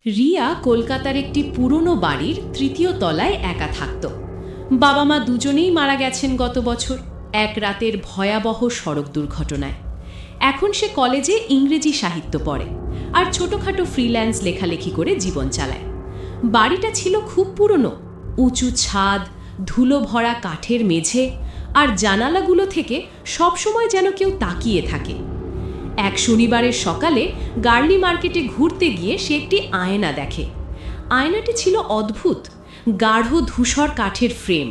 রিয়া কলকাতার একটি পুরনো বাড়ির তৃতীয় তলায় একা থাকত। বাবা মা দুজনেই মারা গেছেন গত বছর এক রাতের ভয়াবহ সড়ক দুর্ঘটনায়। এখন সে কলেজে ইংরেজি সাহিত্য পড়ে আর ছোটখাটো ফ্রিল্যান্স লেখালেখি করে জীবন চালায়। বাড়িটা ছিল খুব পুরনো, উঁচু ছাদ, ধুলো ভরা কাঠের মেঝে, আর জানালাগুলো থেকে সবসময় যেন কেউ তাকিয়ে থাকে। এক শনিবারের সকালে গার্লি মার্কেটে ঘুরতে গিয়ে সে একটি আয়না দেখে। আয়নাটি ছিল অদ্ভুত, গাঢ় ধূসর কাঠের ফ্রেম,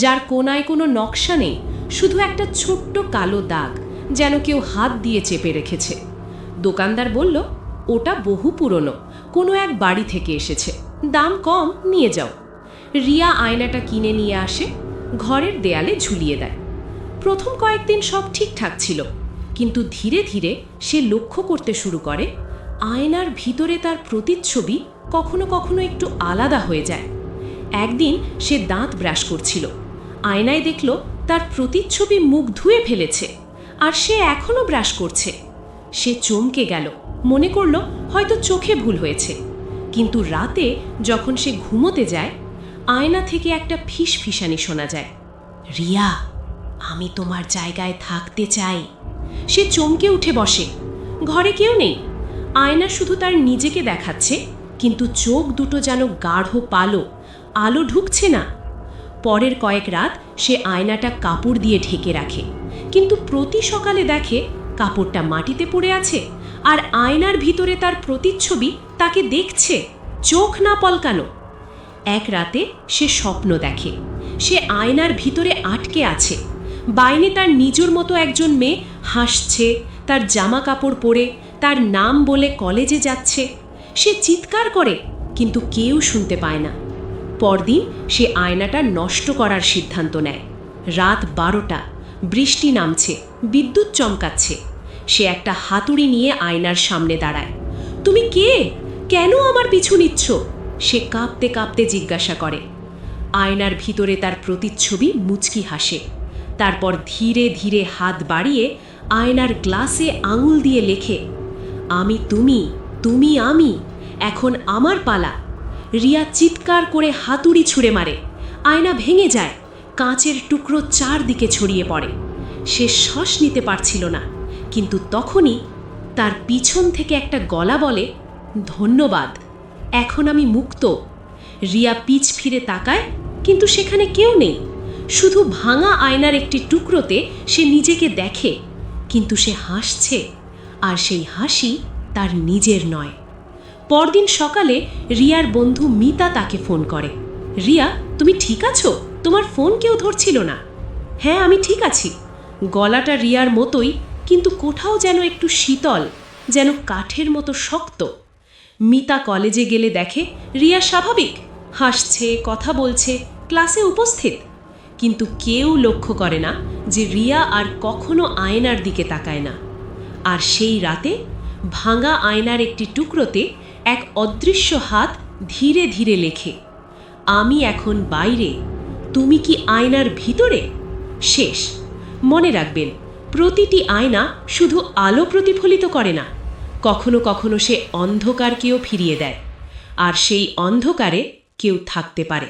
যার কোনায় কোনো নকশা নেই, শুধু একটা ছোট্ট কালো দাগ, যেন কেউ হাত দিয়ে চেপে রেখেছে। দোকানদার বলল, ওটা বহু পুরনো, কোনো এক বাড়ি থেকে এসেছে, দাম কম, নিয়ে যাও। রিয়া আয়নাটা কিনে নিয়ে আসে, ঘরের দেয়ালে ঝুলিয়ে দেয়। প্রথম কয়েকদিন সব ঠিকঠাক ছিল, কিন্তু ধীরে ধীরে সে লক্ষ্য করতে শুরু করে আয়নার ভিতরে তার প্রতিচ্ছবি কখনো কখনো একটু আলাদা হয়ে যায়। একদিন সে দাঁত ব্রাশ করছিল, আয়নায় দেখল তার প্রতিচ্ছবি মুখ ধুয়ে ফেলেছে, আর সে এখনও ব্রাশ করছে। সে চমকে গেল, মনে করল হয়তো চোখে ভুল হয়েছে। কিন্তু রাতে যখন সে ঘুমোতে যায়, আয়না থেকে একটা ফিসফিসানি শোনা যায়, রিয়া, আমি তোমার জায়গায় থাকতে চাই। সে চমকে উঠে বসে। ঘরে কেউ নেই, আয়না শুধু তার নিজেকে দেখাচ্ছে, কিন্তু চোখ দুটো যেন গাঢ় কালো, আলো ঢুকছে না। পরের কয়েক রাত সে আয়নাটা কাপড় দিয়ে ঢেকে রাখে, কিন্তু প্রতি সকালে দেখে কাপড়টা মাটিতে পড়ে আছে, আর আয়নার ভিতরে তার প্রতিচ্ছবি তাকে দেখছে, চোখ না পলকানো। এক রাতে সে স্বপ্ন দেখে সে আয়নার ভিতরে আটকে আছে। বাইরে তার নিজের মতো একজন মেয়ে হাসছে, তার জামা কাপড় পরে, তার নাম বলে কলেজে যাচ্ছে। সে চিৎকার করে, কিন্তু কেউ শুনতে পায় না। পরদিন সে আয়নাটা নষ্ট করার সিদ্ধান্ত নেয়। রাত 12টা, বৃষ্টি নামছে, বিদ্যুৎ চমকাচ্ছে। সে একটা হাতুড়ি নিয়ে আয়নার সামনে দাঁড়ায়। তুমি কে? কেন আমার পিছু নিচ্ছ? সে কাঁপতে কাঁপতে জিজ্ঞাসা করে। আয়নার ভিতরে তার প্রতিচ্ছবি মুচকি হাসে, তারপর ধীরে ধীরে হাত বাড়িয়ে আয়নার গ্লাসে আঙুল দিয়ে লেখে, আমি তুমি, তুমি আমি, এখন আমার পালা। রিয়া চিৎকার করে হাতুড়ি ছুঁড়ে মারে, আয়না ভেঙে যায়, কাঁচের টুকরো চারদিকে ছড়িয়ে পড়ে। সে শ্বাস নিতে পারছিল না, কিন্তু তখনই তার পিছন থেকে একটা গলা বলে, ধন্যবাদ, এখন আমি মুক্ত। রিয়া পিছ ফিরে তাকায়, কিন্তু সেখানে কেউ নেই। শুধু ভাঙা আয়নার একটি টুকরোতে সে নিজেকে দেখে, কিন্তু সে হাসছে, আর সেই হাসি তার নিজের নয়। পরদিন সকালে রিয়ার বন্ধু মিতা তাকে ফোন করে। রিয়া, তুমি ঠিক আছো? তোমার ফোন কেউ ধরছিল না। হ্যাঁ, আমি ঠিক আছি। গলাটা রিয়ার মতোই, কিন্তু কোথাও যেন একটু শীতল, যেন কাঠের মতো শক্ত। মিতা কলেজে গেলে দেখে রিয়া স্বাভাবিক, হাসছে, কথা বলছে, ক্লাসে উপস্থিত। কিন্তু কেউ লক্ষ্য করে না যে রিয়া আর কখনো আয়নার দিকে তাকায় না। আর সেই রাতে ভাঙা আয়নার একটি টুকরোতে এক অদৃশ্য হাত ধীরে ধীরে লেখে, আমি এখন বাইরে, তুমি কি আয়নার ভিতরে? শেষ। মনে রাখবেন, প্রতিটি আয়না শুধু আলো প্রতিফলিত করে না, কখনো কখনো সে অন্ধকারকেও ফিরিয়ে দেয়, আর সেই অন্ধকারে কেউ থাকতে পারে।